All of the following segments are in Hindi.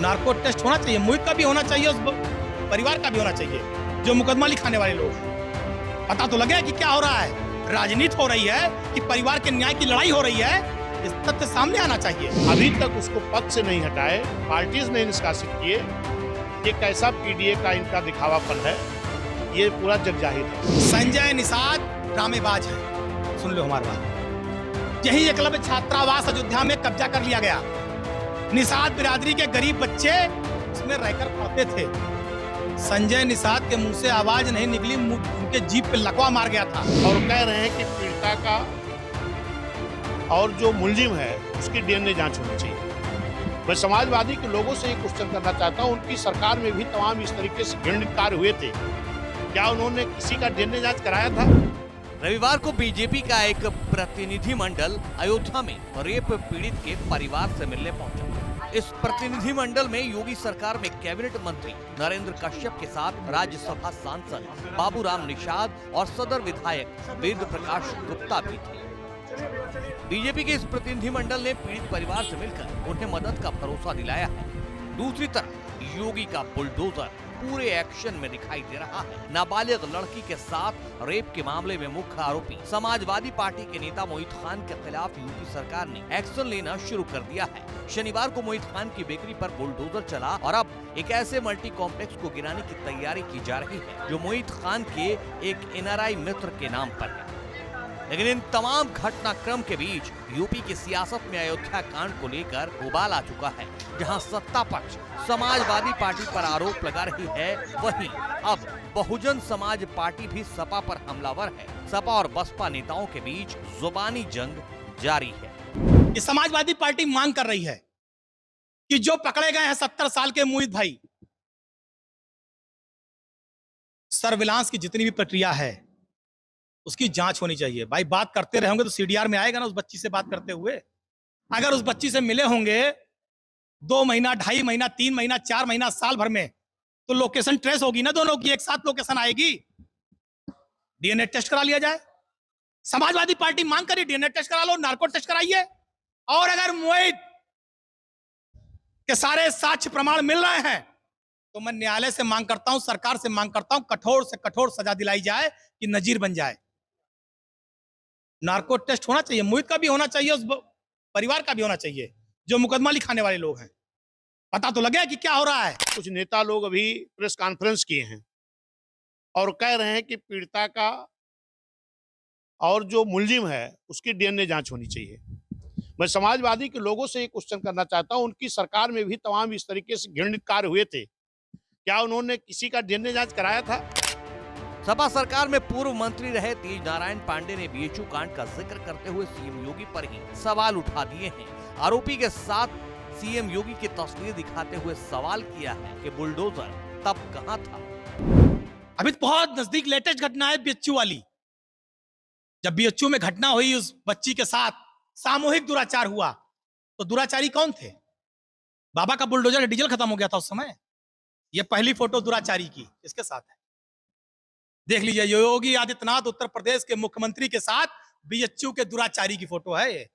नार्को टेस्ट होना चाहिए, मोहित का भी होना चाहिए, उस परिवार का भी होना चाहिए जो मुकदमा लिखाने वाले लोग हैं। पता तो लगे कि क्या हो रहा है, राजनीति हो रही है कि परिवार के न्याय की लड़ाई हो रही है, इस तथ्य सामने आना चाहिए। अभी तक उसको पद से नहीं हटाए, पार्टीज ने निष्कासित किए। ये कैसा पीडीए का इनका दिखावापन है, ये पूरा जग जाहिर है। संजय निषाद ड्रामेबाज है, सुन लो हमारी बात। यही एकलव्य छात्रावास अयोध्या में कब्जा कर लिया गया। निषाद बिरादरी के गरीब बच्चे उसमें रहकर पढ़ते थे। संजय निषाद के मुंह से आवाज नहीं निकली, उनके जीप पे लकवा मार गया था। और कह रहे हैं कि पीड़िता का और जो मुलजिम है उसकी डीएनए जांच होनी चाहिए। मैं समाजवादी के लोगों से ये क्वेश्चन करना चाहता हूँ, उनकी सरकार में भी तमाम इस तरीके से घृणित कार्य हुए थे, क्या उन्होंने किसी का डीएनए जांच कराया था? रविवार को बीजेपी का एक प्रतिनिधि मंडल अयोध्या में रेप पीड़ित के परिवार से मिलने पहुंचा। इस प्रतिनिधि मंडल में योगी सरकार में कैबिनेट मंत्री नरेंद्र कश्यप के साथ राज्यसभा सांसद बाबूराम निषाद और सदर विधायक वेद प्रकाश गुप्ता भी थे। बीजेपी के इस प्रतिनिधि मंडल ने पीड़ित परिवार से मिलकर उन्हें मदद का भरोसा दिलाया है। दूसरी तरफ योगी का बुलडोजर पूरे एक्शन में दिखाई दे रहा है। नाबालिग लड़की के साथ रेप के मामले में मुख्य आरोपी समाजवादी पार्टी के नेता मोहित खान के खिलाफ यूपी सरकार ने एक्शन लेना शुरू कर दिया है। शनिवार को मोहित खान की बेकरी पर बुलडोजर चला और अब एक ऐसे मल्टी कॉम्प्लेक्स को गिराने की तैयारी की जा रही है जो मोहित खान के एक एनआरआई मित्र के नाम पर है। लेकिन इन तमाम घटनाक्रम के बीच यूपी की सियासत में अयोध्या कांड को लेकर उबाल आ चुका है। जहां सत्ता पक्ष समाजवादी पार्टी पर आरोप लगा रही है, वहीं अब बहुजन समाज पार्टी भी सपा पर हमलावर है। सपा और बसपा नेताओं के बीच जुबानी जंग जारी है। ये समाजवादी पार्टी मांग कर रही है कि जो पकड़े गए हैं 70 साल के मोहित भाई, सर्विलांस की जितनी भी प्रक्रिया है उसकी जांच होनी चाहिए। भाई बात करते रहेंगे तो सीडीआर में आएगा ना, उस बच्ची से बात करते हुए। अगर उस बच्ची से मिले होंगे 2 महीना, 2.5 महीना, 3 महीना, 4 महीना, साल भर में, तो लोकेशन ट्रेस होगी ना, दोनों की एक साथ लोकेशन आएगी। डीएनए टेस्ट करा लिया जाए। समाजवादी पार्टी मांग करी डीएनए टेस्ट करा लो, नार्को टेस्ट कराइए। और अगर मोहित के सारे साक्ष्य प्रमाण मिल रहे हैं तो मैं न्यायालय से मांग करता हूं, सरकार से मांग करता हूं, कठोर से कठोर सजा दिलाई जाए कि नजीर बन जाए। नार्को टेस्ट होना चाहिए, मोहित का भी होना चाहिए, उस परिवार का भी होना चाहिए जो मुकदमा लिखाने वाले लोग हैं। पता तो लगे कि क्या हो रहा है। कुछ नेता लोग अभी प्रेस कॉन्फ्रेंस किए हैं और कह रहे हैं कि पीड़िता का और जो मुलजिम है उसकी डीएनए जांच होनी चाहिए। मैं समाजवादी के लोगों से ये क्वेश्चन करना चाहता हूं, उनकी सरकार में भी तमाम इस तरीके से घृणित कार्य हुए थे, क्या उन्होंने किसी का डीएनए जांच कराया था? सपा सरकार में पूर्व मंत्री रहे तेज नारायण पांडे ने बीएचयू कांड का जिक्र करते हुए सीएम योगी पर ही सवाल उठा दिए हैं। आरोपी के साथ सीएम योगी की तस्वीर दिखाते हुए सवाल किया है कि बुलडोजर तब कहां था। अभी तो बहुत नजदीक लेटेस्ट घटना है बीएचयू वाली। जब बीएचयू में घटना हुई, उस बच्ची के साथ सामूहिक दुराचार हुआ, तो दुराचारी कौन थे? बाबा का बुलडोजर डीजल खत्म हो गया था उस समय। ये पहली फोटो दुराचारी की इसके साथ है, देख लीजिए। योगी आदित्यनाथ उत्तर प्रदेश के मुख्यमंत्री के साथ बीएचयू के दुराचारी की फोटो है। ये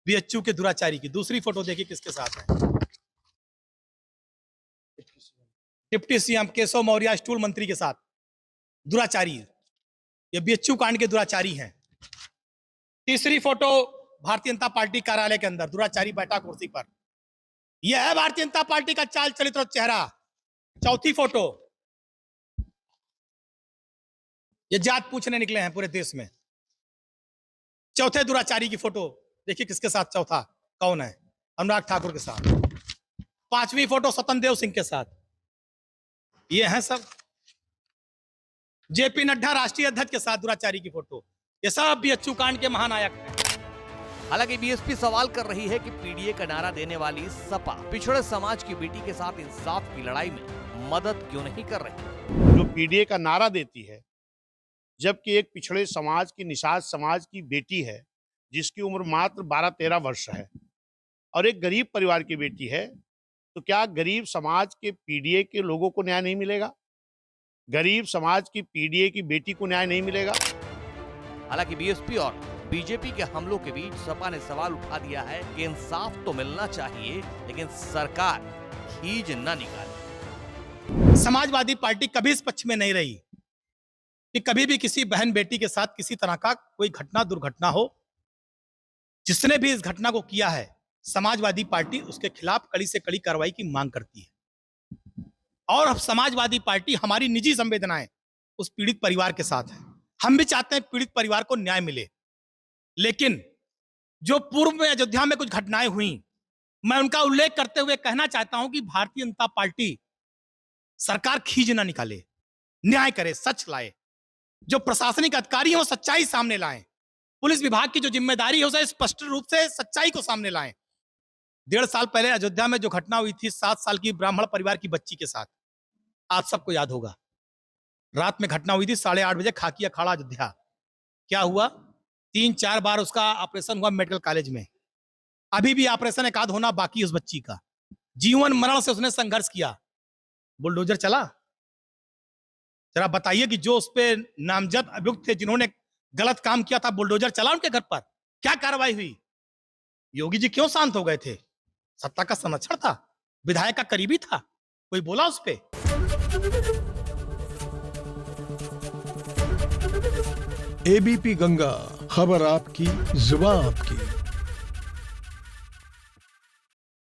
बीएचयू के दुराचारी की दूसरी फोटो देखिए किसके साथ है। Deputy CM Keshav Maurya stool मंत्री के साथ दुराचारी। ये बीएचयू कांड के दुराचारी हैं। तीसरी फोटो भारतीय जनता पार्टी कार्यालय के अंदर दुराचारी बैठा कुर्सी पर। यह है भारतीय जनता पार्टी का चाल चलित और चेहरा। चौथी फोटो, ये जात पूछने निकले हैं पूरे देश में। चौथे दुराचारी की फोटो देखिए किसके साथ, चौथा कौन है? अनुराग ठाकुर के साथ। पांचवी फोटो स्वतंत्र सिंह के साथ। ये हैं सब जेपी नड्डा राष्ट्रीय अध्यक्ष के साथ दुराचारी की फोटो। ये सब बीएचयू कांड के महानायक हैं। हालांकि बीएसपी सवाल कर रही है कि पीडीए का नारा देने वाली सपा पिछड़े समाज की बेटी के साथ इंसाफ की लड़ाई में मदद क्यों नहीं कर रही। जो पीडीए का नारा देती है, जबकि एक पिछड़े समाज की, निषाद समाज की बेटी है जिसकी उम्र मात्र 12-13 वर्ष है और एक गरीब परिवार की बेटी है, तो क्या गरीब समाज के पीडीए के लोगों को न्याय नहीं मिलेगा? गरीब समाज की पीडीए की बेटी को न्याय नहीं मिलेगा? हालांकि बीएसपी और बीजेपी के हमलों के बीच सपा ने सवाल उठा दिया है कि इंसाफ तो मिलना चाहिए, लेकिन सरकार खींच न निकाले। समाजवादी पार्टी कभी इस पक्ष में नहीं रही कि कभी भी किसी बहन बेटी के साथ किसी तरह का कोई घटना दुर्घटना हो। जिसने भी इस घटना को किया है, समाजवादी पार्टी उसके खिलाफ कड़ी से कड़ी कार्रवाई की मांग करती है। और अब समाजवादी पार्टी, हमारी निजी संवेदनाएं उस पीड़ित परिवार के साथ है। हम भी चाहते हैं पीड़ित परिवार को न्याय मिले, लेकिन जो पूर्व में अयोध्या में कुछ घटनाएं हुई, मैं उनका उल्लेख करते हुए कहना चाहता हूं कि भारतीय जनता पार्टी सरकार खींच ना निकाले, न्याय करे, सच लाए। जो प्रशासनिक अधिकारी हैं वो सच्चाई सामने लाएं। पुलिस विभाग की जो जिम्मेदारी है उसे स्पष्ट रूप से सच्चाई को सामने लाएं। 1.5 साल पहले अयोध्या में जो घटना हुई थी 7 साल की ब्राह्मण परिवार की बच्ची के साथ, आप सबको याद होगा। रात में घटना हुई थी 8:30 बजे, खाकी अखाड़ा अयोध्या। क्या हुआ? 3-4 बार उसका ऑपरेशन हुआ मेडिकल कॉलेज में। अभी भी ऑपरेशन एक आध होना बाकी है उस बच्ची का। जीवन मरण से उसने संघर्ष किया। बुलडोजर चला? जरा बताइए कि जो उस पे नामजद अभियुक्त थे, जिन्होंने गलत काम किया था, बुलडोजर चला उनके घर पर? क्या कार्रवाई हुई? योगी जी क्यों शांत हो गए थे? सत्ता का संरक्षण था, विधायक का करीबी था, कोई बोला उस पे? एबीपी गंगा, खबर आपकी, जुबान आपकी।